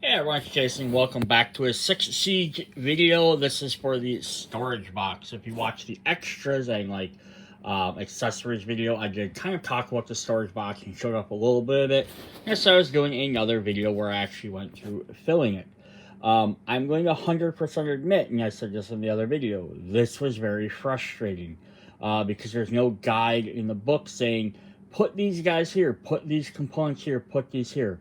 Hey everyone, it's Jason. Welcome back to a 6 Siege video. This is for the storage box. If you watch the extras and accessories video, I did kind of talk about the storage box and showed up a little bit of it. And so I was doing another video where I actually went through filling it. I'm going to 100% admit, and I said this in the other video, this was very frustrating because there's no guide in the book saying, put these guys here, put these components here, put these here.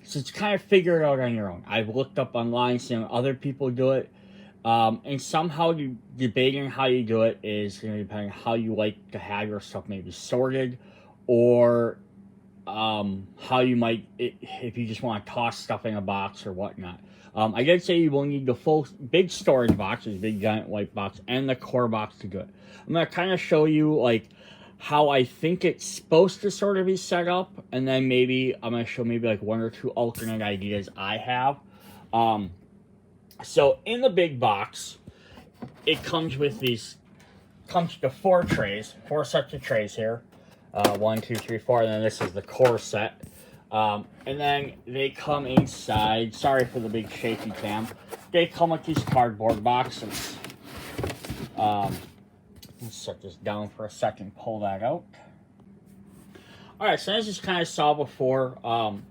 So it's kind of figure it out on your own. I've looked up online, seeing other people do it, and somehow debating how you do it is going to depend on how you like to have your stuff maybe sorted, or how you might, if you just want to toss stuff in a box or whatnot. I did say you will need the full big storage box, this big giant white box, and the core box to do it. I'm going to kind of show you how I think it's supposed to sort of be set up, and then maybe I'm going to show maybe one or two alternate ideas I have. So in the big box, it comes with to 4 trays, 4 sets of trays here. 1, 2, 3, 4, and then this is the core set. And then they come inside, sorry for the big shaky cam, they come with these cardboard boxes. Let's set this down for a second, pull that out. Alright, so as I kind of saw before,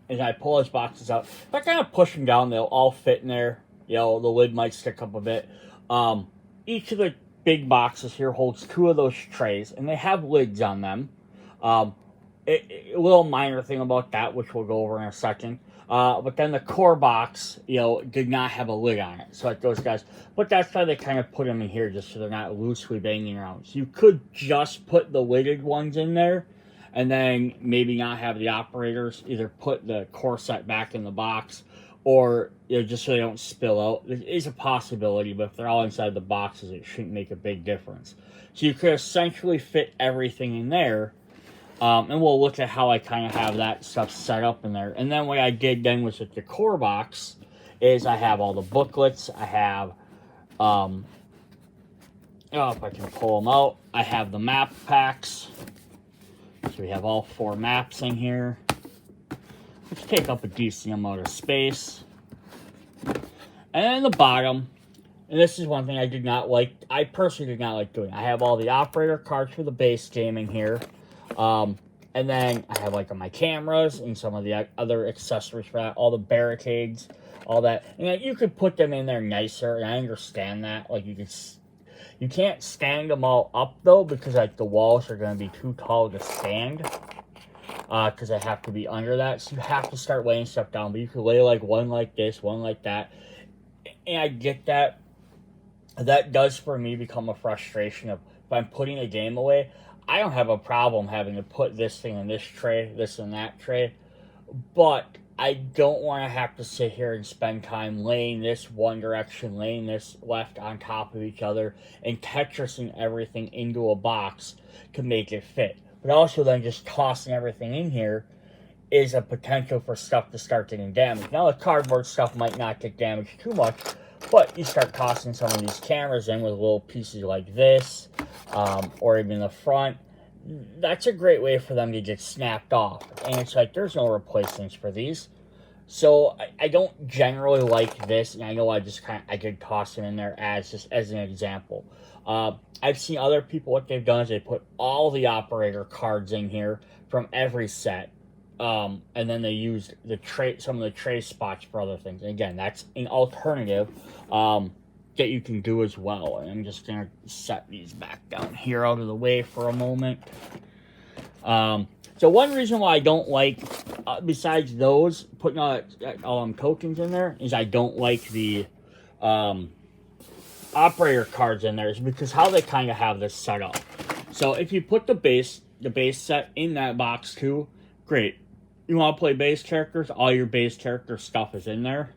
as I pull those boxes out, if I kind of push them down, they'll all fit in there. You know, the lid might stick up a bit. Each of the big boxes here holds 2 of those trays, and they have lids on them. A little minor thing about that, which we'll go over in a second. But then the core box, did not have a lid on it. So like those guys, but that's why they kind of put them in here, just so they're not loosely banging around. So you could just put the lidded ones in there, and then maybe not have the operators, either put the core set back in the box, or just so they don't spill out. It is a possibility, but if they're all inside the boxes, it shouldn't make a big difference. So you could essentially fit everything in there. And we'll look at how I kind of have that stuff set up in there. And then what I did then was with the core box is I have all the booklets. I have, if I can pull them out, I have the map packs. So we have all 4 maps in here, which take up a decent amount of space. And then the bottom, and this is one thing I did not like, I personally did not like doing. I have all the operator cards for the base game in here. And then I have my cameras and some of the other accessories for that, all the barricades, all that. And you could put them in there nicer, and I understand that. You can't stand them all up though, because the walls are going to be too tall to stand. Because they have to be under that, so you have to start laying stuff down. But you could lay one like this, one like that. And I get that. That does for me become a frustration of if I'm putting a game away. I don't have a problem having to put this thing in this tray, this in that tray, but I don't want to have to sit here and spend time laying this one direction, laying this left on top of each other, and Tetrising everything into a box to make it fit. But also then just tossing everything in here is a potential for stuff to start getting damaged. Now the cardboard stuff might not get damaged too much, but you start tossing some of these cameras in with little pieces like this, or even the front. That's a great way for them to get snapped off. And it's there's no replacements for these. So I don't generally like this, and I know I did toss them in there as an example. I've seen other people, what they've done is they put all the operator cards in here from every set. And then they used some of the tray spots for other things. And again, that's an alternative that you can do as well. And I'm just going to set these back down here out of the way for a moment. So one reason why I don't like, besides those, putting all tokens in there, is I don't like the operator cards in there, is because how they kind of have this set up. So if you put the base set in that box too, great. You want to play base characters, all your base character stuff is in there.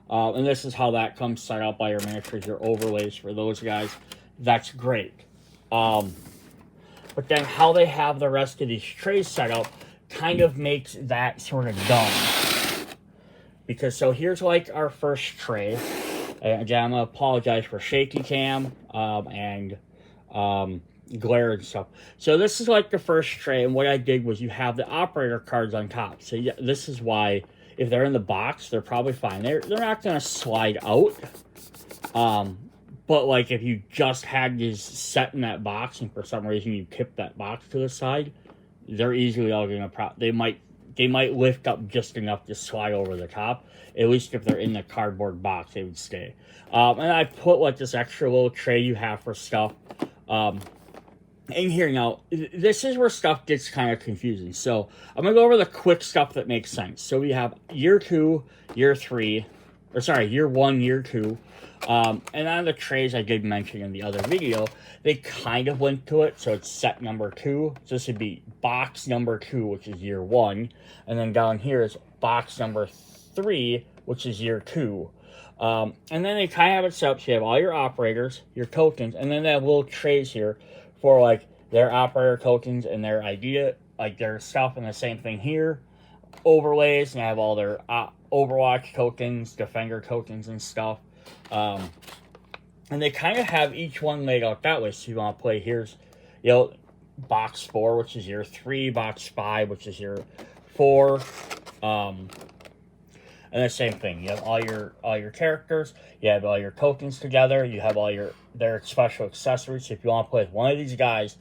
And this is how that comes set up by your miniatures, your overlays for those guys. That's great. But then how they have the rest of these trays set up kind of makes that sort of dumb. Because, so here's our first tray. And again, I'm going to apologize for shaky cam and glare and stuff. So this is the first tray, and what I did was you have the operator cards on top. So yeah, this is why if they're in the box, they're probably fine. They're not going to slide out. But, like, if you just had these set in that box and for some reason you tip that box to the side, they're easily all going to they might lift up just enough to slide over the top. At least if they're in the cardboard box, they would stay. And I put, like, this extra little tray you have for stuff in here. Now, this is where stuff gets kind of confusing. So I'm going to go over the quick stuff that makes sense. So we have year 2, year 3, or sorry, year 1, year 2. And on the trays I did mention in the other video, they kind of went to it. So it's set number 2. So this would be box number 2, which is year 1. And then down here is box number 3, which is year 2. And then they kind of have it set up so you have all your operators, your tokens, and then they have little trays here for, like, their operator tokens and their idea, like, their stuff, and the same thing here. Overlays, and I have all their Overwatch tokens, Defender tokens, and stuff. And they kind of have each one laid out that way. So you want to play, here's, you know, box 4, which is year 3, box 5, which is year 4. And the same thing, you have all your characters, you have all your tokens together, you have all their special accessories. So if you want to play with one of these guys,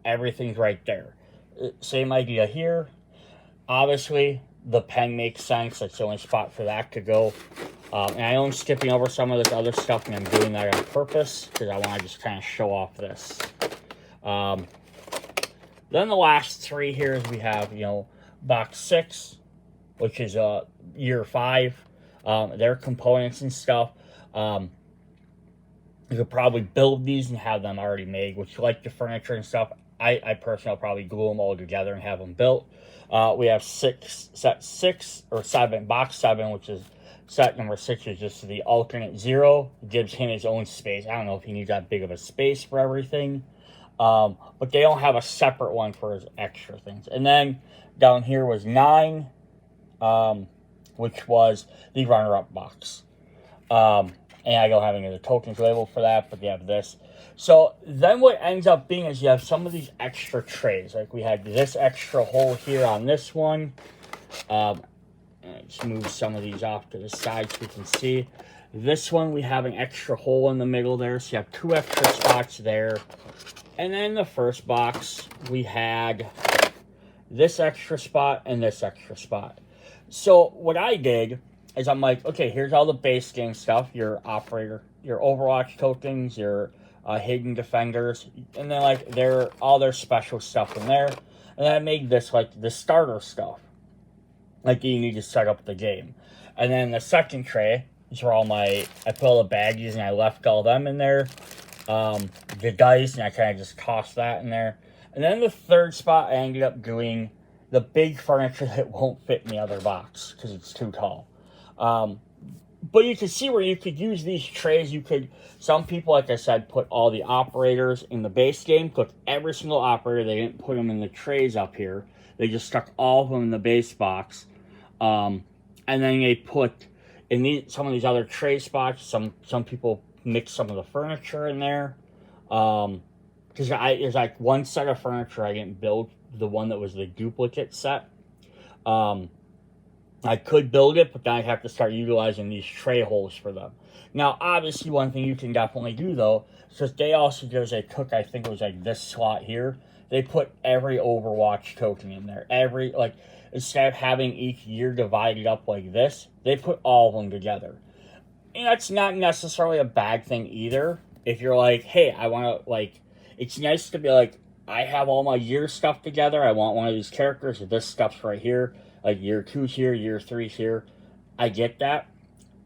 everything's right there. Same idea here. Obviously, the pen makes sense. That's the only spot for that to go. And I know I'm skipping over some of this other stuff, and I'm doing that on purpose because I want to just kind of show off this. Then the last 3 here is we have, you know, box 6, which is year 5, their components and stuff. You could probably build these and have them already made, which, like the furniture and stuff, I personally will probably glue them all together and have them built. We have set 6 or 7, box 7, which is set number 6 is just the alternate 0. It gives him his own space. I don't know if he needs that big of a space for everything. But they don't have a separate one for his extra things. And then down here was 9. Which was the runner-up box. And I don't have any of the tokens labeled for that, but they have this. So then what ends up being is you have some of these extra trays. Like we had this extra hole here on this one. Let's move some of these off to the side so we can see. This one, we have an extra hole in the middle there, so you have 2 extra spots there. And then the first box, we had this extra spot and this extra spot. So what I did is I'm like, okay, here's all the base game stuff, your operator, your Overwatch tokens, your hidden defenders, and then like all their special stuff in there. And then I made this like the starter stuff, like you need to set up the game. And then the second tray is where I put all the baggies and I left all them in there. The dice, and I kind of just tossed that in there. And then the third spot, I ended up doing the big furniture that won't fit in the other box because it's too tall. But you can see where you could use these trays. Some people, like I said, put all the operators in the base game, took every single operator. They didn't put them in the trays up here. They just stuck all of them in the base box. And then they put in some of these other tray spots. Some people mix some of the furniture in there. Because there's like one set of furniture I didn't build, the one that was the duplicate set. I could build it, but then I'd have to start utilizing these tray holes for them. Now, obviously, one thing you can definitely do, though, is just they also took, I think it was like this slot here, they put every Overwatch token in there. Instead of having each year divided up like this, they put all of them together. And that's not necessarily a bad thing either. If you're like, hey, I want to, it's nice to be like, I have all my year stuff together. I want one of these characters. This stuff's right here. Like year 2's here, year 3's here. I get that.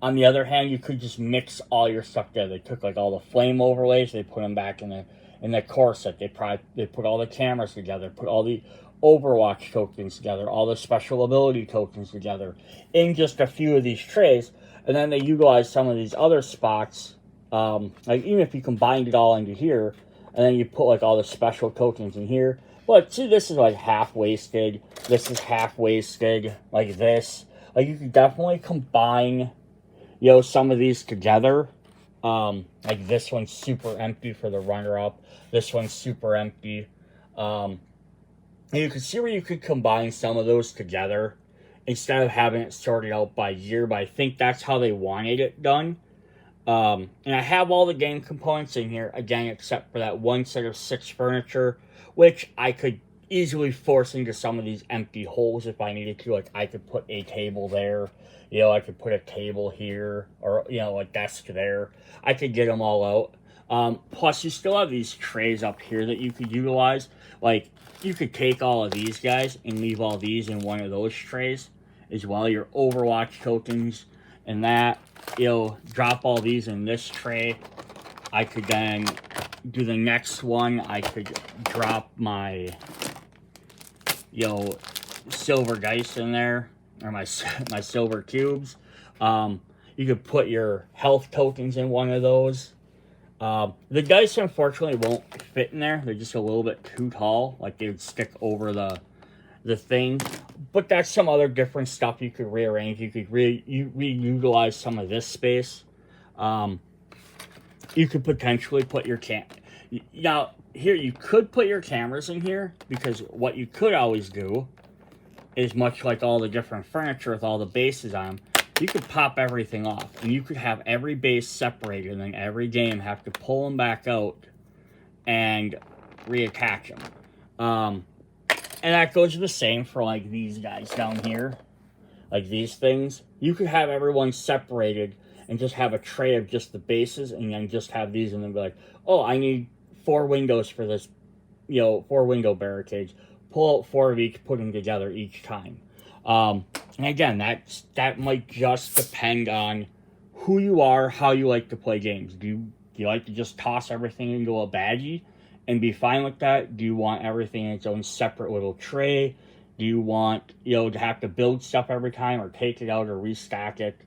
On the other hand, you could just mix all your stuff together. They took like all the flame overlays. They put them back in the core set. They put all the cameras together. Put all the Overwatch tokens together. All the special ability tokens together in just a few of these trays. And then they utilize some of these other spots. Like even if you combined it all into here, and then you put like all the special tokens in here. But see, this is like half wasted. This is half wasted. Like this. Like you could definitely combine, some of these together. Like this one's super empty for the runner-up. This one's super empty. And you can see where you could combine some of those together instead of having it sorted out by year, but I think that's how they wanted it done. And I have all the game components in here, again, except for that one set of 6 furniture, which I could easily force into some of these empty holes if I needed to. Like, I could put a table there, you know, I could put a table here, or, you know, a desk there. I could get them all out. Plus, you still have these trays up here that you could utilize. Like, you could take all of these guys and leave all these in one of those trays as well. Your Overwatch tokens and that. You'll drop all these in this tray. I could then do the next one. I could drop my, you know, silver dice in there, or my silver cubes. You could put your health tokens in one of those. The dice unfortunately won't fit in there. They're just a little bit too tall. Like, they would stick over the thing. But that's some other different stuff you could rearrange. You could reutilize some of this space. You could potentially put your now, here, you could put your cameras in here, because what you could always do is, much like all the different furniture with all the bases on them, you could pop everything off, and you could have every base separated, and then every game have to pull them back out and reattach them. And that goes the same for, like, these guys down here. Like, these things. You could have everyone separated and just have a tray of just the bases, and then just have these, and then be like, oh, I need 4 windows for this, you know, 4 window barricades. Pull out 4 of each, put them together each time. And again, that might just depend on who you are, how you like to play games. Do you like to just toss everything into a baggie and be fine with that? Do you want everything in its own separate little tray? Do you want, you know, to have to build stuff every time, or take it out or restock it?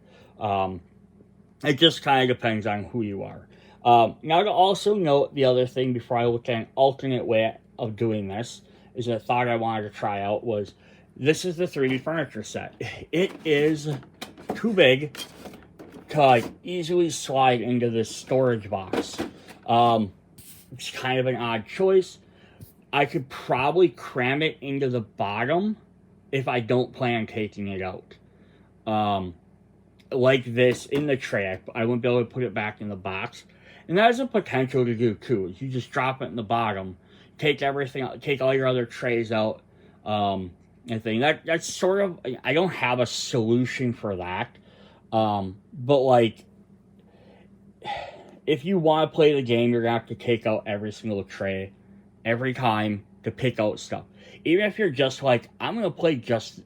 It just kind of depends on who you are. Now, to also note, the other thing before I look at an alternate way of doing this, is a thought I wanted to try out was, this is the 3D furniture set. It is too big to, like, easily slide into this storage box. It's kind of an odd choice. I could probably cram it into the bottom if I don't plan on taking it out. Like this, in the tray. I wouldn't be able to put it back in the box. And that has a potential to do too. You just drop it in the bottom, take everything out, take all your other trays out, and thing. That's sort of, I don't have a solution for that. But, like, if you want to play the game, you're going to have to take out every single tray every time to pick out stuff. Even if you're just like, I'm going to play just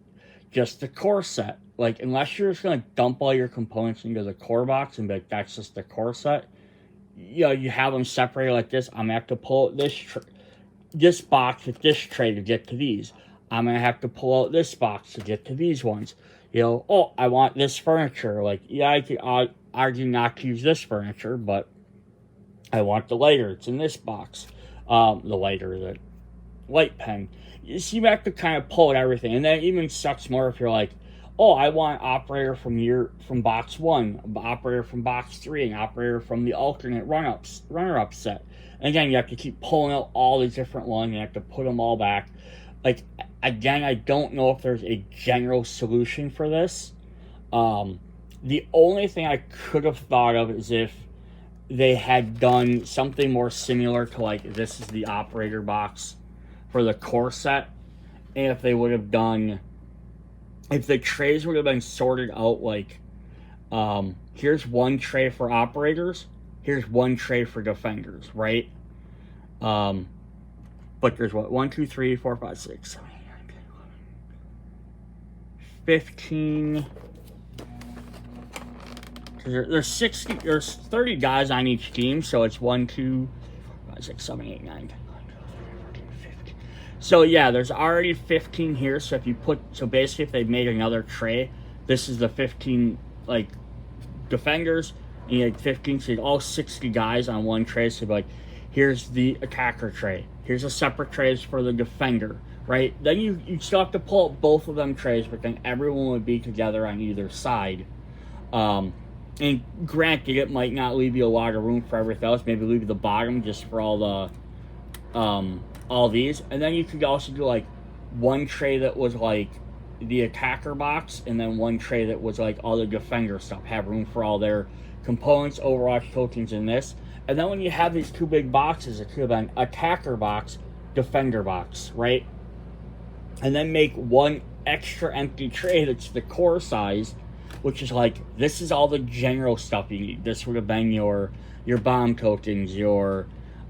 the core set. Like, unless you're just going to dump all your components into the core box and be like, that's just the core set. You know, you have them separated like this. I'm going to have to pull out this box with this tray to get to these. I'm going to have to pull out this box to get to these ones. You know, oh, I want this furniture. Like, yeah, I could argue not to use this furniture, but I want the lighter. It's in this box. The light pen. So you have to kind of pull out everything. And then it even sucks more if you're like, oh, I want operator from box 1, operator from box 3, and operator from the alternate runner-up set. And again, you have to keep pulling out all these different ones. You have to put them all back. Like, again, I don't know if there's a general solution for this. The only thing I could have thought of is if they had done something more similar to, like, this is the operator box for the core set. And if they would have done, if the trays would have been sorted out, like, here's one tray for operators, here's one tray for defenders, right? But there's what, 1, 2, 3, 4, 5, 6, 7, 8, 9, 10, 11, 15. There's 30 guys on each team, so it's 1, 2, 5, 6, 7, 8, 9, 10, 11, 12, 13, 14, 15. So yeah, there's already 15 here. So if you so basically if they made another tray, this is the 15, like, defenders, and you had 15, so you had all 60 guys on one tray. So like, here's the attacker tray. Here's a separate trays for the defender, right? Then you still have to pull out both of them trays, but then everyone would be together on either side. And granted, it might not leave you a lot of room for everything else. Maybe leave the bottom just for all these. And then you could also do, like, one tray that was, like, the attacker box, and then one tray that was like all the defender stuff, have room for all their components, Overwatch tokens in this. And then when you have these two big boxes, it could have been attacker box, defender box, right? And then make one extra empty tray that's the core size, which is like, this is all the general stuff you need. This would have been your bomb tokens, your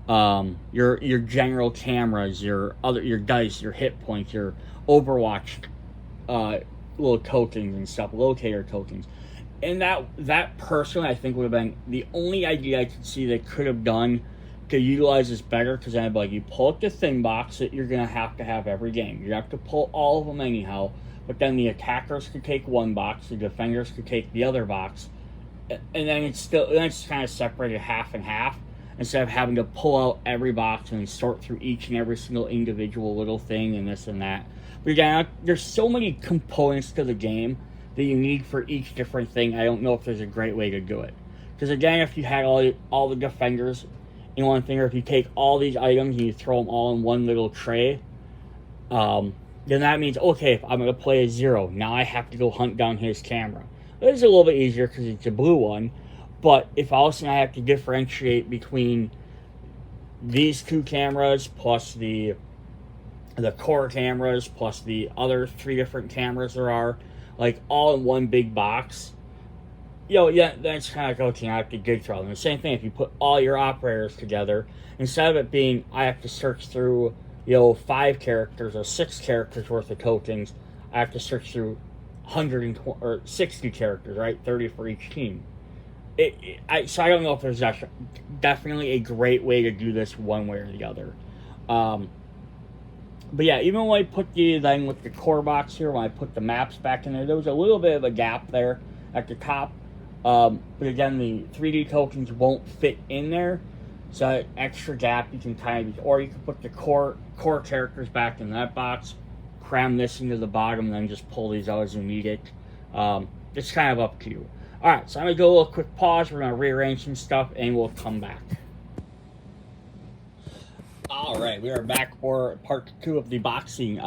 general cameras, your dice, your hit points, your Overwatch little tokens and stuff, locator tokens. And that personally, I think, would have been the only idea I could see that could have done to utilize this better, because I'd be like, you pull up the thing box that you're going to have every game. You have to pull all of them anyhow, but then the attackers could take one box, the defenders could take the other box, and then it's kind of separated half and half, instead of having to pull out every box and sort through each and every single individual little thing and this and that. But again, there's so many components to the game that you need for each different thing. I don't know if there's a great way to do it. Because again, if you had all the defenders in one thing, or if you take all these items and you throw them all in one little tray, then that means, okay, if I'm going to play a 0, now I have to go hunt down his camera. It's a little bit easier because it's a blue one, but if all of a sudden I have to differentiate between these two cameras plus the core cameras plus the other 3 different cameras there are, like all in one big box, that's kind of like, okay, I have to dig through them. The same thing if you put all your operators together, instead of it being I have to search through 5 characters or 6 characters worth of tokens, I have to search through 120 or 60 characters, right? 30 for each team. So I don't know if there's definitely a great way to do this one way or the other. But yeah, even when I put then with the core box here, when I put the maps back in there was a little bit of a gap there at the top. But again, the 3D tokens won't fit in there. So that extra gap you can or you can put the core characters back in that box, cram this into the bottom, and then just pull these out as you need it. It's kind of up to you. Alright, so I'm going to do a little quick pause. We're going to rearrange some stuff, and we'll come back. Alright, we are back for part 2 of the boxing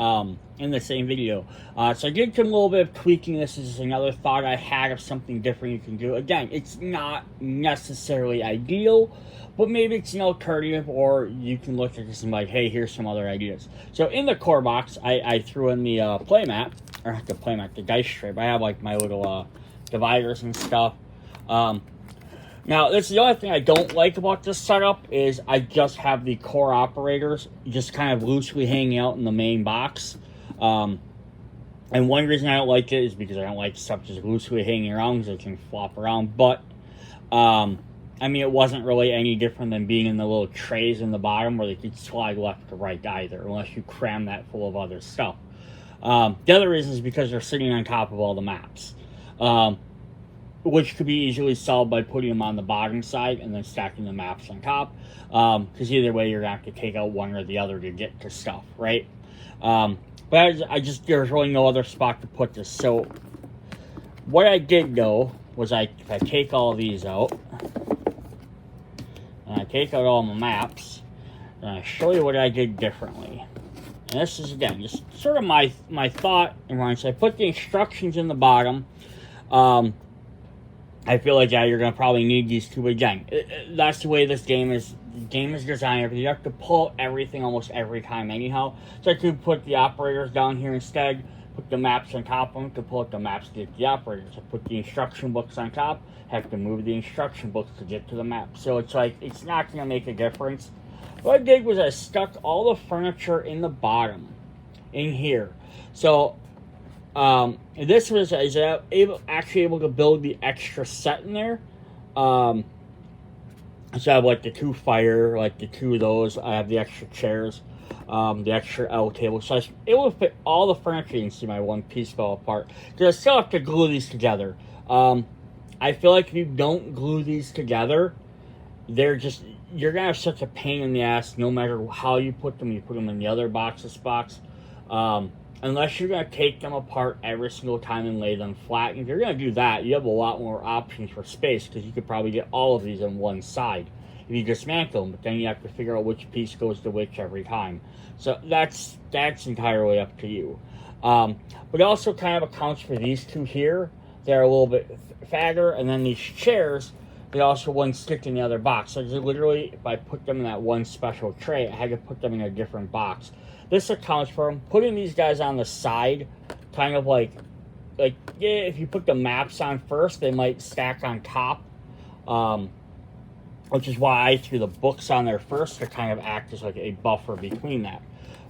in the same video. So I did some little bit of tweaking. This is another thought I had of something different you can do. Again, it's not necessarily ideal, but maybe it's an alternative, or you can look at this and be like, hey, here's some other ideas. So in the core box, I threw in the playmat, or not the playmat, the dice strip. I have like my little dividers and stuff. Now, this is the only thing I don't like about this setup is I just have the core operators just kind of loosely hanging out in the main box. And one reason I don't like it is because I don't like stuff just loosely hanging around because it can flop around. But, I mean, it wasn't really any different than being in the little trays in the bottom where they could slide left to right either, unless you cram that full of other stuff. The other reason is because they're sitting on top of all the maps. Which could be easily solved by putting them on the bottom side and then stacking the maps on top. Because either way, you're going to have to take out one or the other to get to stuff, right? But there's really no other spot to put this. So what I did, though, was if I take all of these out, and I take out all my maps, and I show you what I did differently. And this is, again, just sort of my thought. And so I put the instructions in the bottom. I feel like, you're going to probably need these two. But again, that's the way this game is. The game is designed. You have to pull everything almost every time anyhow. So I could put the operators down here instead, put the maps on top of them to pull out the maps to get the operators. I put the instruction books on top, have to move the instruction books to get to the map. So it's like, it's not going to make a difference. What I did was I stuck all the furniture in the bottom, in here. So this was actually able to build the extra set in there. So I have like the 2 fire, like the 2 of those. I have the extra chairs, the extra L table. So I was able to fit all the furniture. You can see my one piece fell apart. Because I still have to glue these together. I feel like if you don't glue these together, you're going to have such a pain in the ass no matter how you put them. You put them in the other box. Unless you're going to take them apart every single time and lay them flat. And if you're going to do that, you have a lot more options for space because you could probably get all of these on one side if you dismantle them, but then you have to figure out which piece goes to which every time. So that's entirely up to you. But it also kind of accounts for these two here. They're a little bit fatter, and then these chairs, they also wouldn't stick in the other box. So literally, if I put them in that one special tray, I had to put them in a different box. This accounts for them. Putting these guys on the side, kind of like yeah, if you put the maps on first, they might stack on top. Which is why I threw the books on there first to kind of act as like a buffer between that.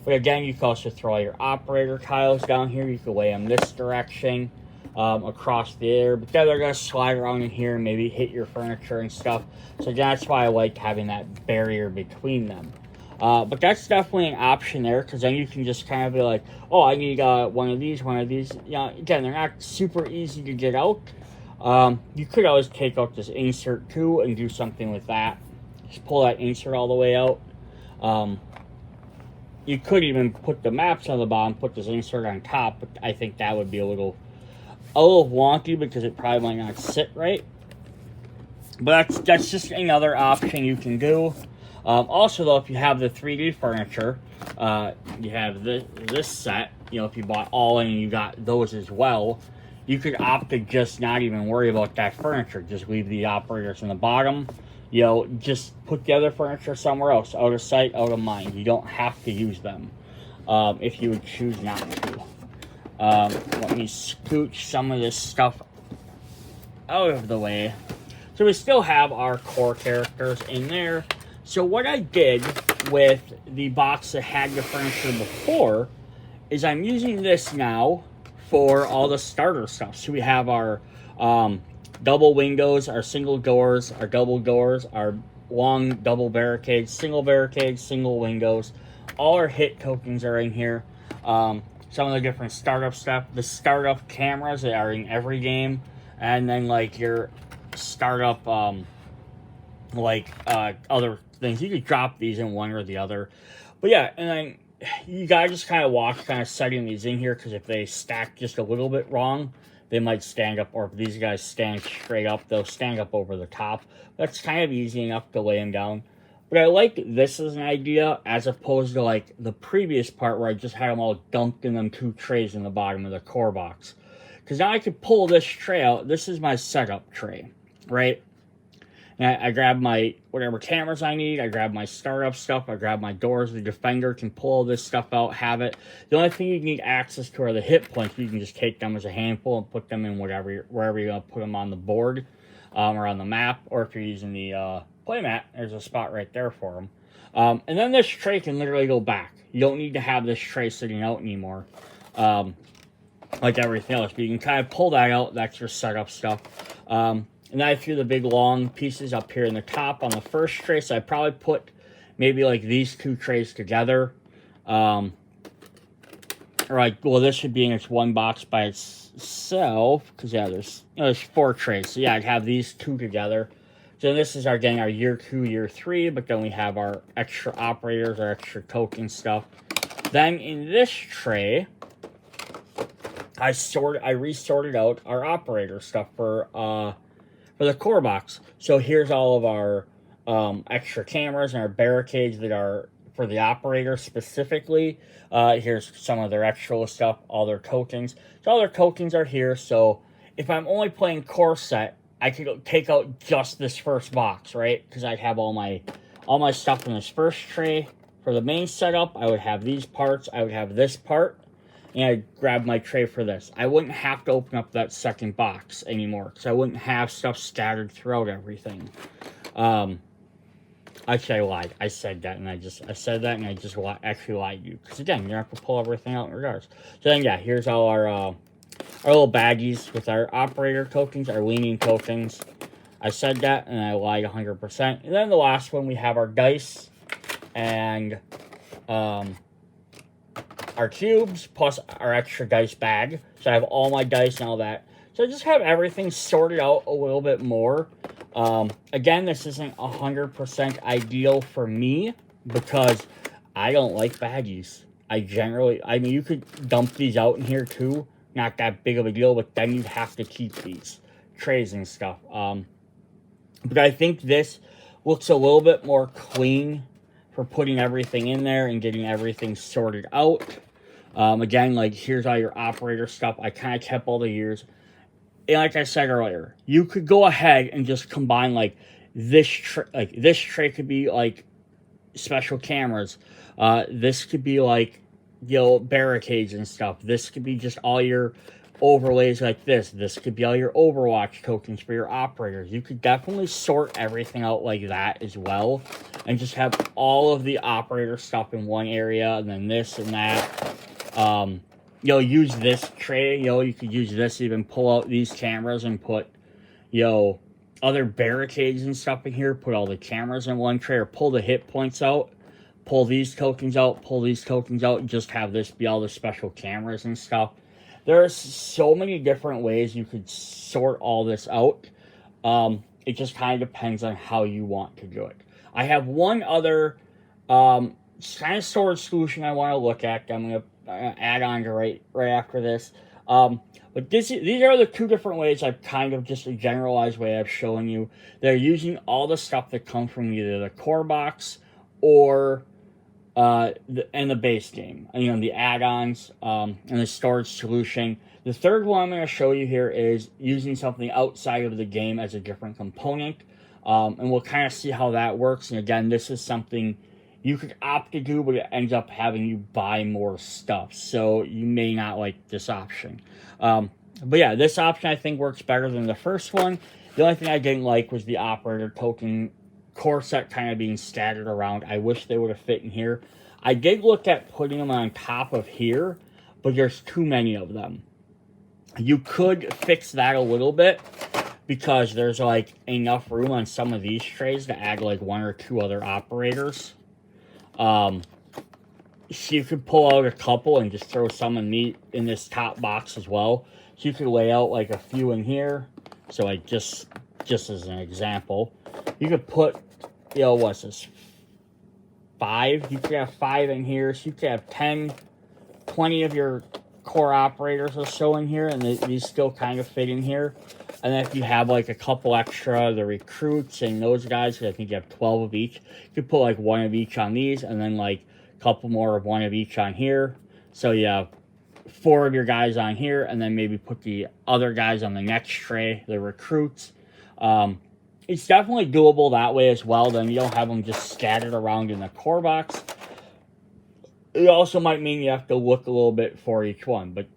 But again, you can also throw all your operator tiles down here. You can lay them this direction, across the air. But then they're going to slide around in here and maybe hit your furniture and stuff. So that's why I like having that barrier between them. But that's definitely an option there, because then you can just kind of be like, oh, I need one of these. You know, again, they're not super easy to get out. You could always take out this insert too and do something with that. Just pull that insert all the way out. You could even put the maps on the bottom, put this insert on top, but I think that would be a little wonky because it probably might not sit right. But that's just another option you can do. Also, though, if you have the 3D furniture, you have this set, you know, if you bought all in and you got those as well, you could opt to just not even worry about that furniture. Just leave the operators in the bottom. You know, just put the other furniture somewhere else, out of sight, out of mind. You don't have to use them if you would choose not to. Let me scooch some of this stuff out of the way. So we still have our core characters in there. So what I did with the box that had the furniture before is I'm using this now for all the starter stuff. So we have our double windows, our single doors, our double doors, our long double barricades, single windows. All our hit tokens are in here. Some of the different startup stuff. The startup cameras that are in every game. And then like your startup other things. You could drop these in one or the other. But yeah, and then you gotta just kind of watch kind of setting these in here, because if they stack just a little bit wrong, they might stand up, or if these guys stand straight up, they'll stand up over the top. That's kind of easy enough to lay them down. But I like this as an idea, as opposed to like the previous part where I just had them all dumped in them two trays in the bottom of the core box. Because now I could pull this tray out. This is my setup tray, right? And I grab my whatever cameras I need. I grab my startup stuff. I grab my doors. The defender can pull this stuff out, have it. The only thing you need access to are the hit points. You can just take them as a handful and put them in wherever you're going to put them on the board or on the map. Or if you're using the playmat, there's a spot right there for them. And then this tray can literally go back. You don't need to have this tray sitting out anymore like everything else. But you can kind of pull that out. That's your setup stuff. And then I threw the big long pieces up here in the top on the first tray. So I probably put maybe like these two trays together. Or like, well, this should be in its one box by itself. Because, yeah, there's 4 trays. So, yeah, I'd have these two together. So this is our year 2, year 3. But then we have our extra operators, our extra token stuff. Then in this tray, I resorted out our operator stuff for the core box. So here's all of our extra cameras and our barricades that are for the operator specifically. Here's some of their extra stuff, all their tokens. So all their tokens are here. So if I'm only playing core set, I could take out just this first box, right? Because I'd have all my stuff in this first tray. For the main setup, I would have these parts. I would have this part. And I'd grab my tray for this. I wouldn't have to open up that second box anymore, because I wouldn't have stuff scattered throughout everything. Actually, I lied. I said that, and I just actually lied to you. Because again, you're not gonna pull everything out in regards. So then, yeah, here's all our little baggies with our operator tokens, our leaning tokens. I said that, and I lied 100%. And then the last one, we have our dice and our cubes, plus our extra dice bag. So I have all my dice and all that. So I just have everything sorted out a little bit more. Again, this isn't 100% ideal for me, because I don't like baggies. I mean, you could dump these out in here too. Not that big of a deal, but then you'd have to keep these trays and stuff. But I think this looks a little bit more clean for putting everything in there and getting everything sorted out. Again, like, here's all your operator stuff. I kind of kept all the years. And like I said earlier, you could go ahead and just combine, like, this tray could be, like, special cameras. This could be, like, you know, barricades and stuff. This could be just all your overlays like this. This could be all your Overwatch tokens for your operators. You could definitely sort everything out like that as well, and just have all of the operator stuff in one area, and then this and that. You know, use this tray. You know, you could use this, even pull out these cameras and put, you know, other barricades and stuff in here. Put all the cameras in one tray, or pull the hit points out. Pull these tokens out, pull these tokens out, and just have this be all the special cameras and stuff. There's so many different ways you could sort all this out. It just kind of depends on how you want to do it. I have one other kind of storage solution I want to look at. I'm going to add on to right after this. But these are the two different ways I've kind of, just a generalized way I've shown you. They're using all the stuff that comes from either the core box or and the base game, you know, the add-ons, and the storage solution. The third one I'm going to show you here is using something outside of the game as a different component, and we'll kind of see how that works. And again, this is something you could opt to do, but it ends up having you buy more stuff, so you may not like this option. But yeah, this option I think works better than the first one. The only thing I didn't like was the operator token core set kind of being scattered around. I wish they would have fit in here. I did look at putting them on top of here, but there's too many of them. You could fix that a little bit, because there's like enough room on some of these trays to add like one or two other operators. So you could pull out a couple and just throw some in this top box as well. So you could lay out like a few in here. So like just as an example, you could put, you know, what's this, 5? You could have 5 in here, so you could have 10, 20 of your core operators or so in here, and these still kind of fit in here. And then if you have like a couple extra, the recruits and those guys, I think you have 12 of each, you could put like 1 of each on these, and then like a couple more of 1 of each on here. So you have 4 of your guys on here, and then maybe put the other guys on the next tray, the recruits. It's definitely doable that way as well. Then you don't have them just scattered around in the core box. It also might mean you have to look a little bit for each one. But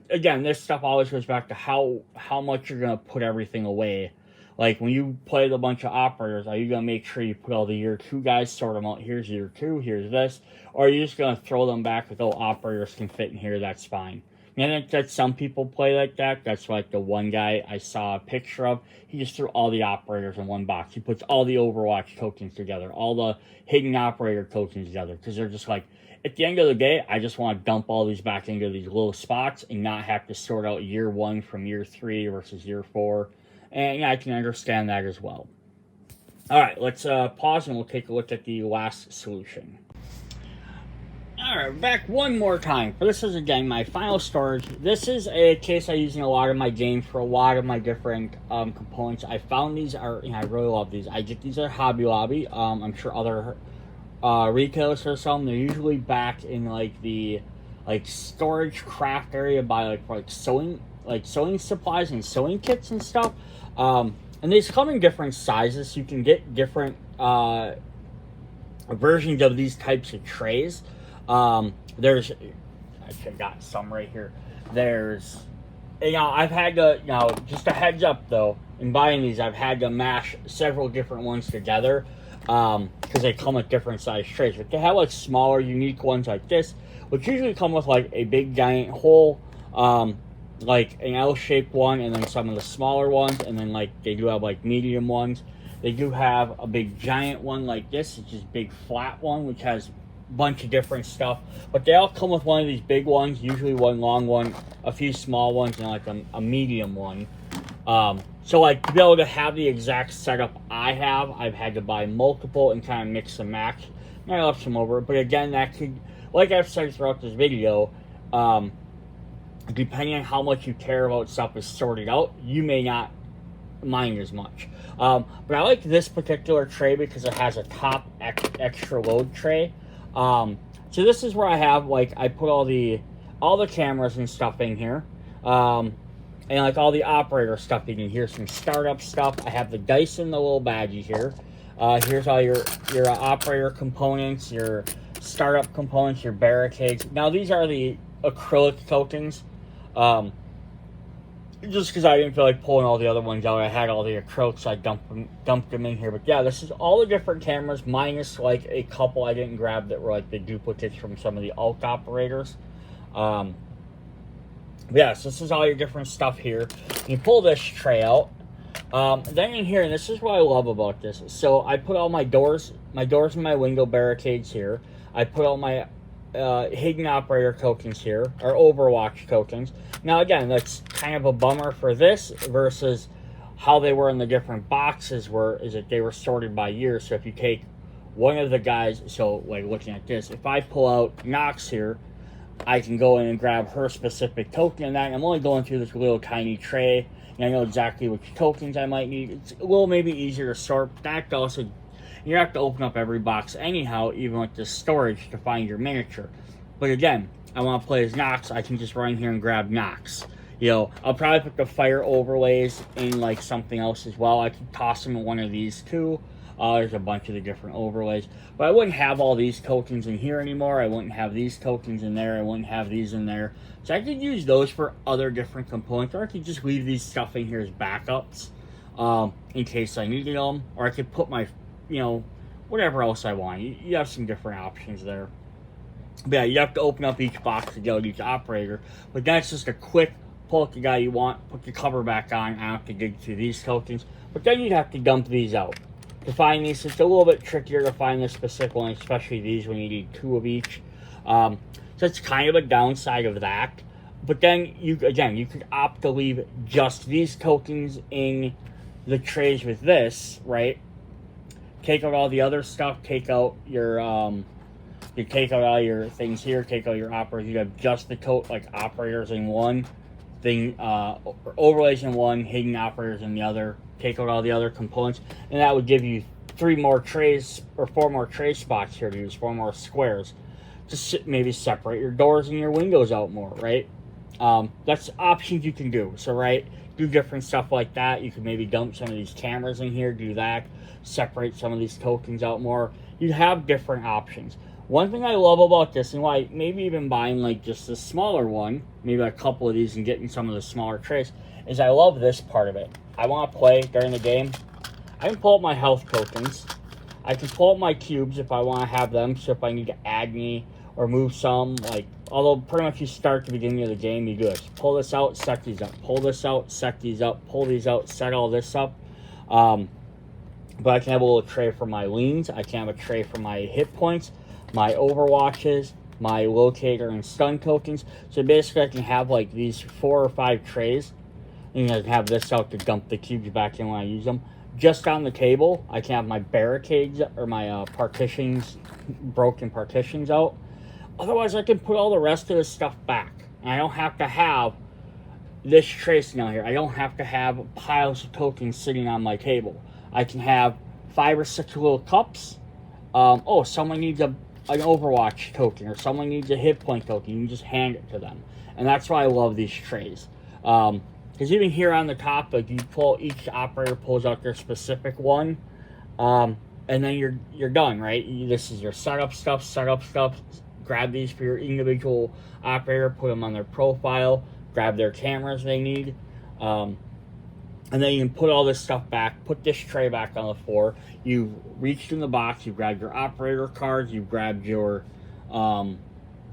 again, this stuff always goes back to how much you're going to put everything away. Like when you play with a bunch of operators, are you going to make sure you put all the year 2 guys, sort them out, here's year 2, here's this. Or are you just going to throw them back with, oh, operators can fit in here, that's fine. And I think that some people play like that. That's like the one guy I saw a picture of. He just threw all the operators in one box. He puts all the Overwatch tokens together, all the hidden operator tokens together, because they're just like, at the end of the day, I just want to dump all these back into these little spots and not have to sort out year 1 from year 3 versus year 4. And yeah, I can understand that as well. All right, let's pause and we'll take a look at the last solution. Alright, back one more time. This is, again, my final storage. This is a case I use in a lot of my games for a lot of my different components. I found these are, I really love these. I get these at Hobby Lobby. I'm sure other retailers or something. They're usually back in like the storage craft area by like sewing supplies and sewing kits and stuff. And these come in different sizes, so you can get different versions of these types of trays. There's, I got some right here. There's, I've had to, just a heads up though, in buying these, I've had to mash several different ones together, because they come with different size trays. But they have like smaller, unique ones like this, which usually come with like a big giant hole, like an L-shaped one, and then some of the smaller ones, and then like they do have like medium ones. They do have a big giant one like this, which is big flat one, which has bunch of different stuff, but they all come with one of these big ones, usually one long one, a few small ones, and like a medium one. So like to be able to have the exact setup I have, I've had to buy multiple and kind of mix and match. And I left some over, but again, that could, like I've said throughout this video, depending on how much you care about stuff is sorted out, you may not mind as much. But I like this particular tray because it has a top extra load tray. So this is where I have, like, I put all the cameras and stuff in here. And like all the operator stuff in here, some startup stuff. I have the dice in the little baggie here. Here's all your operator components, your startup components, your barricades. Now these are the acrylic tokens. Just because I didn't feel like pulling all the other ones out, I had all the acrylics, so I dumped them in here. But yeah, this is all the different cameras, minus like a couple I didn't grab that were like the duplicates from some of the alt operators. Yes, this is all your different stuff here. You pull this tray out. Then in here, and this is what I love about this. So I put all my doors and my window barricades here. I put all my hidden operator tokens here, or Overwatch tokens. Now again, that's kind of a bummer for this versus how they were in the different boxes is that they were sorted by year. So if you take one of the guys, so like looking at this, if I pull out Nox here, I can go in and grab her specific token and that. And I'm only going through this little tiny tray, and I know exactly which tokens I might need. It's a little maybe easier to sort. That also, you have to open up every box anyhow, even with the storage, to find your miniature. But again, I want to play as Nox. I can just run here and grab Nox. You know, I'll probably put the fire overlays in like something else as well. I could toss them in one of these too. There's a bunch of the different overlays. But I wouldn't have all these tokens in here anymore. I wouldn't have these tokens in there. I wouldn't have these in there. So I could use those for other different components. Or I could just leave these stuff in here as backups in case I needed them. Or I could put my, you know, whatever else I want. You have some different options there. But yeah, you have to open up each box to get each operator. But that's just a quick pull up the guy you want, put the cover back on. I don't have to dig through these tokens. But then you'd have to dump these out. To find these, it's a little bit trickier to find this specific one, especially these when you need 2 of each. So it's kind of a downside of that. But then, you could opt to leave just these tokens in the trays with this, right? Take out all the other stuff, take out your, you take out all your things here, take out your operators. You have just the operators in one thing, overlays in one, hidden operators in the other. Take out all the other components, and that would give you 3 more trays or 4 more tray spots here to use, 4 more squares. Just maybe separate your doors and your windows out more, right? That's options you can do. So, right, do different stuff like that. You could maybe dump some of these cameras in here, do that, separate some of these tokens out more. You have different options. One thing I love about this, and why maybe even buying like just a smaller one, maybe a couple of these and getting some of the smaller trays, is I love this part of it. I want to play during the game. I can pull up my health tokens. I can pull up my cubes if I want to have them. So if I need to add me or move some, like, although pretty much you start at the beginning of the game, you do this. Pull this out, set these up. Pull this out, set these up. Pull these out, set all this up. But I can have a little tray for my leans. I can have a tray for my hit points, my overwatches, my locator and stun tokens. So basically I can have like these 4 or 5 trays. And I can have this out to dump the cubes back in when I use them. Just on the table, I can have my barricades or my partitions, broken partitions out. Otherwise, I can put all the rest of this stuff back. And I don't have to have this tray now here. I don't have to have piles of tokens sitting on my table. I can have 5 or 6 little cups. Someone needs an Overwatch token or someone needs a hit point token. You can just hand it to them. And that's why I love these trays. Because even here on the top, like each operator pulls out their specific one, and then you're done, right? This is your setup stuff. Grab these for your individual operator, put them on their profile, grab their cameras they need, and then you can put all this stuff back, put this tray back on the floor. You've reached in the box, you grabbed your operator cards, you grabbed your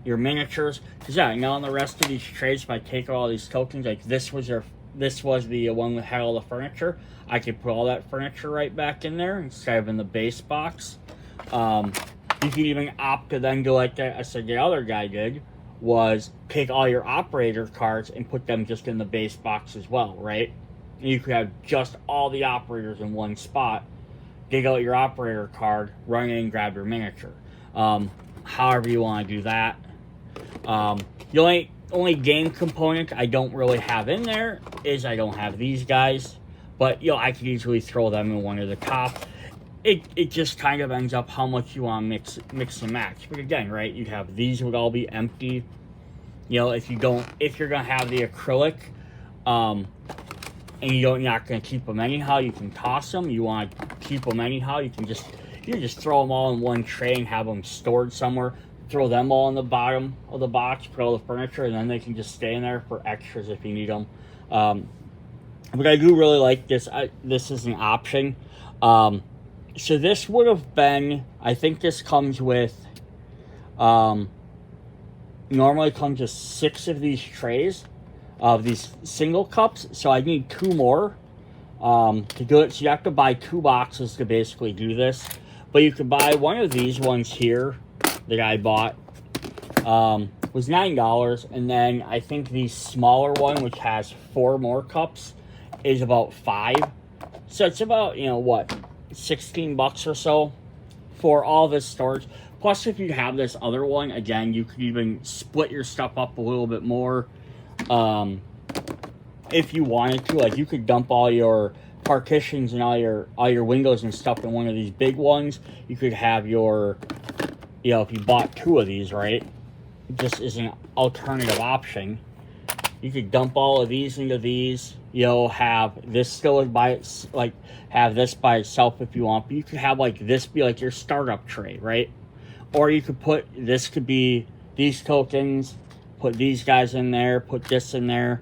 miniatures. Because now on the rest of these trays, if I take all these tokens, like this was the one that had all the furniture, I could put all that furniture right back in there instead of in the base box. You could even opt to then go like that. I said the other guy did was take all your operator cards and put them just in the base box as well, right? And you could have just all the operators in one spot. Dig out your operator card, run in and grab your miniature. However you want to do that. The only game component I don't really have in there is I don't have these guys. But, I could easily throw them in one of the top. It just kind of ends up how much you want to mix and match. But again, right, you'd have these would all be empty. If you're going to have the acrylic, and you're not going to keep them anyhow, you can toss them. You want to keep them anyhow, you can just throw them all in one tray and have them stored somewhere. Throw them all in the bottom of the box, put all the furniture, and then they can just stay in there for extras if you need them. But I do really like this. This is an option. So this would have been, I think this comes with, normally comes with 6 of these trays, of these single cups. So I need 2 more to do it. So you have to buy 2 boxes to basically do this. But you could buy one of these ones here that I bought. Was $9. And then I think the smaller one, which has 4 more cups, is about $5. So it's about, what, $16 or so for all this storage. Plus, if you have this other one, again, you could even split your stuff up a little bit more. If you wanted to, like, you could dump all your partitions and all your windows and stuff in one of these big ones. You could have your, if you bought 2 of these, right, just as an alternative option, you could dump all of these into these. Have this still have this by itself if you want. But you could have this be like your startup tray, right? Or you could put this could be these tokens. Put these guys in there. Put this in there.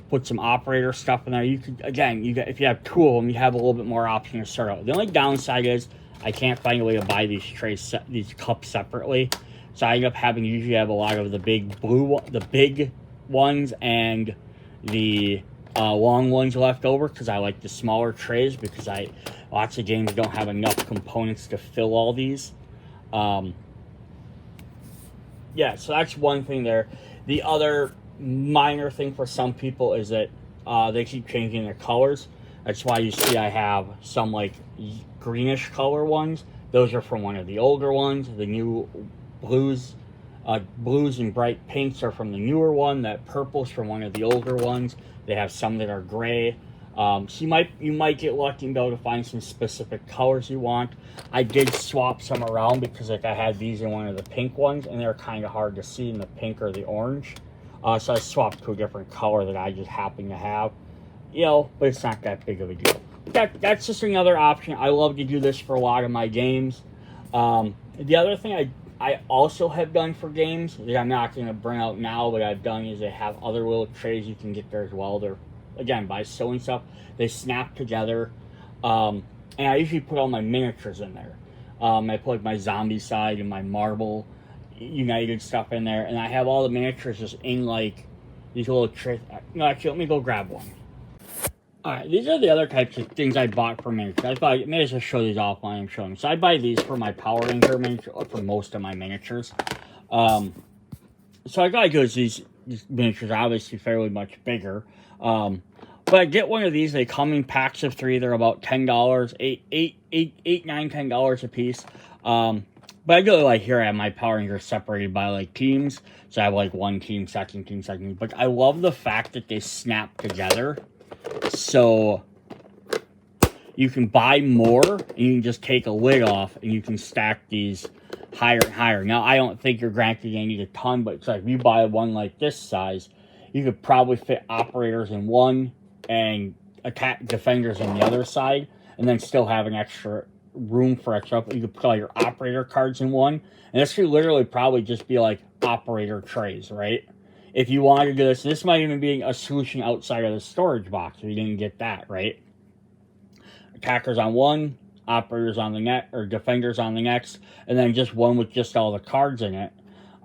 Put some operator stuff in there. You could if you have 2 of them, you have a little bit more option to start out. The only downside is I can't find a way to buy these these cups separately. So I end up having usually have a lot of the big big ones and the long ones left over because I like the smaller trays because lots of games don't have enough components to fill all these. So that's one thing there. The other minor thing for some people is that they keep changing their colors. That's why you see I have some greenish color ones. Those are from one of the older ones. The new blues and bright pinks are from the newer one. That purple's from one of the older ones. They have some that are gray. So you might get lucky and be able to find some specific colors you want. I did swap some around because I had these in one of the pink ones, and they're kind of hard to see in the pink or the orange. So I swapped to a different color that I just happen to have. But it's not that big of a deal. That's just another option. I love to do this for a lot of my games. The other thing I also have done for games that I'm not going to bring out now, but I've done is they have other little trays you can get there as well. They're, again, by sewing stuff. They snap together. And I usually put all my miniatures in there. I put my zombie side and my Marvel United stuff in there. And I have all the miniatures just in these little trays. No, actually, let me go grab one. Alright, these are the other types of things I bought for miniatures. I thought I may as well show these off while I'm showing. So I buy these for my Power Ranger miniature, for most of my miniatures. So I gotta go these miniatures are obviously fairly much bigger. But I get one of these. They come in packs of 3. They're about $10, $10 a piece. But I go here I have my Power Rangers separated by teams. So I have one team, second team, second team. But I love the fact that they snap together. So you can buy more and you can just take a lid off and you can stack these higher and higher. Now, I don't think you're granted you need a ton, but it's if you buy one like this size, you could probably fit operators in one and attack defenders in the other side and then still have an extra room for extra. You could put all your operator cards in one. And this could literally probably just be operator trays, right? If you wanted to do this might even be a solution outside of the storage box if you didn't get that, right? Attackers on one, operators on the next, or defenders on the next, and then just one with just all the cards in it.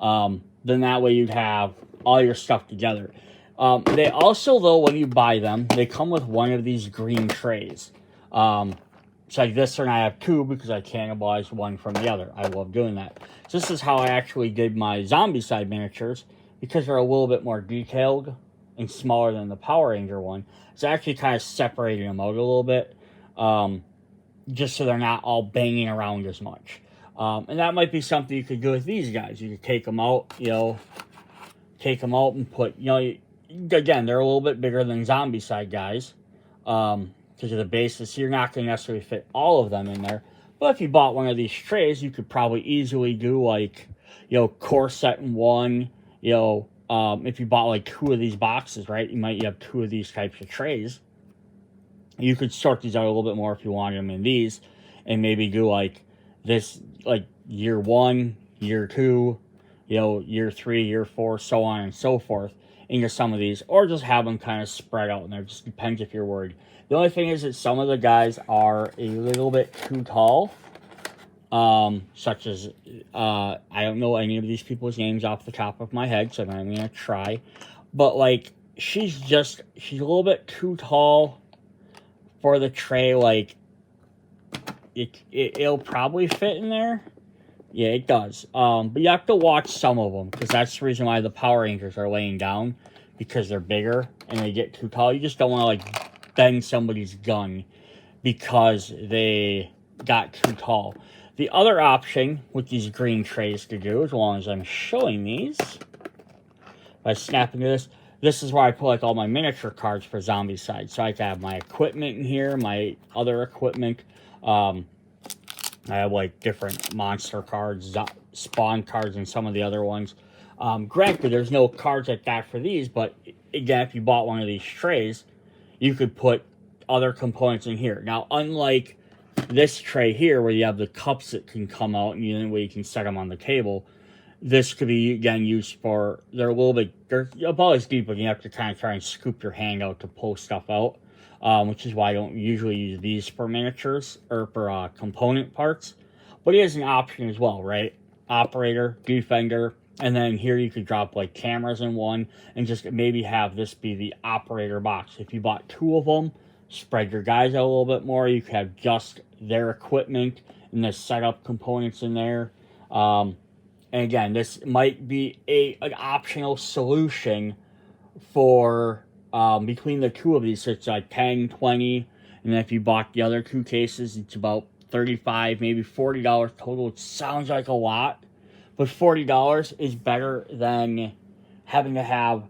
Then that way you'd have all your stuff together. They also, though, when you buy them, they come with one of these green trays. It's like this one, I have 2 because I cannibalized one from the other. I love doing that. So this is how I actually did my zombie side miniatures. Because they're a little bit more detailed and smaller than the Power Ranger one, it's actually kind of separating them out a little bit, just so they're not all banging around as much. And that might be something you could do with these guys. You could take them out, take them out and put, again, they're a little bit bigger than zombie side guys. because of the bases. So you're not going to necessarily fit all of them in there. But if you bought one of these trays, you could probably easily do like, core set in one. If you bought like 2 of these boxes, right? You might have 2 of these types of trays. You could sort these out a little bit more if you wanted them in these, and maybe do like this, like year 1, year 2, year 3, year 4, so on and so forth into some of these, or just have them kind of spread out in there. Just depends if you're worried. The only thing is that some of the guys are a little bit too tall, such as, I don't know any of these people's names off the top of my head, so I'm going to try. But, like, she's a little bit too tall for the tray. Like, it'll probably fit in there. Yeah, it does. But you have to watch some of them, because that's the reason why the Power Rangers are laying down, because they're bigger and they get too tall. You just don't want to, like, bend somebody's gun because they got too tall. The other option with these green trays to do, as long as I'm showing these, by snapping to this is where I put like all my miniature cards for zombie side. So I can have my equipment in here, my other equipment. I have like different monster cards, spawn cards, and some of the other ones. Granted, there's no cards like that for these, but again, if you bought one of these trays, you could put other components in here. Now, unlike this tray here, where you have the cups that can come out, and you can set them on the table, this could be, again, used for, they're about as deep, but you have to kind of try and scoop your hand out to pull stuff out, which is why I don't usually use these for miniatures, or for component parts. But it is an option as well, right? Operator, defender, and then here you could drop like cameras in one, and just maybe have this be the operator box. If you bought 2 of them, spread your guys out a little bit more. You could have just their equipment and the setup components in there. And again, this might be an optional solution for between the 2 of these. So it's like 10, 20, and then if you bought the other 2 cases, it's about $35, maybe $40 total. It sounds like a lot, but $40 is better than having to have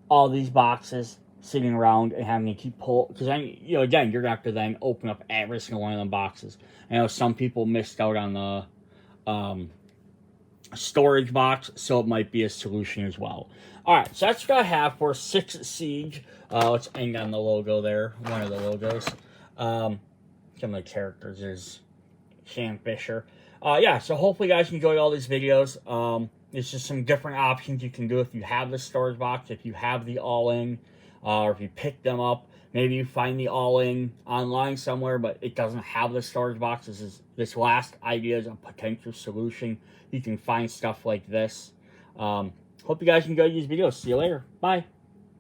all these boxes sitting around and having to keep pull, because then, again, you're gonna have to then open up every single one of them boxes. I know some people missed out on the storage box, so it might be a solution as well. Alright, so that's what I have for 6 Siege. Let's end on the logo there, one of the logos. Some of the characters is Sam Fisher. Yeah, so hopefully you guys enjoyed all these videos. There's just some different options you can do if you have the storage box, if you have the all-in, or if you pick them up. Maybe you find the all-in online somewhere, but it doesn't have the storage box. This last idea is a potential solution. You can find stuff like this. Hope you guys enjoyed these videos. See you later. Bye.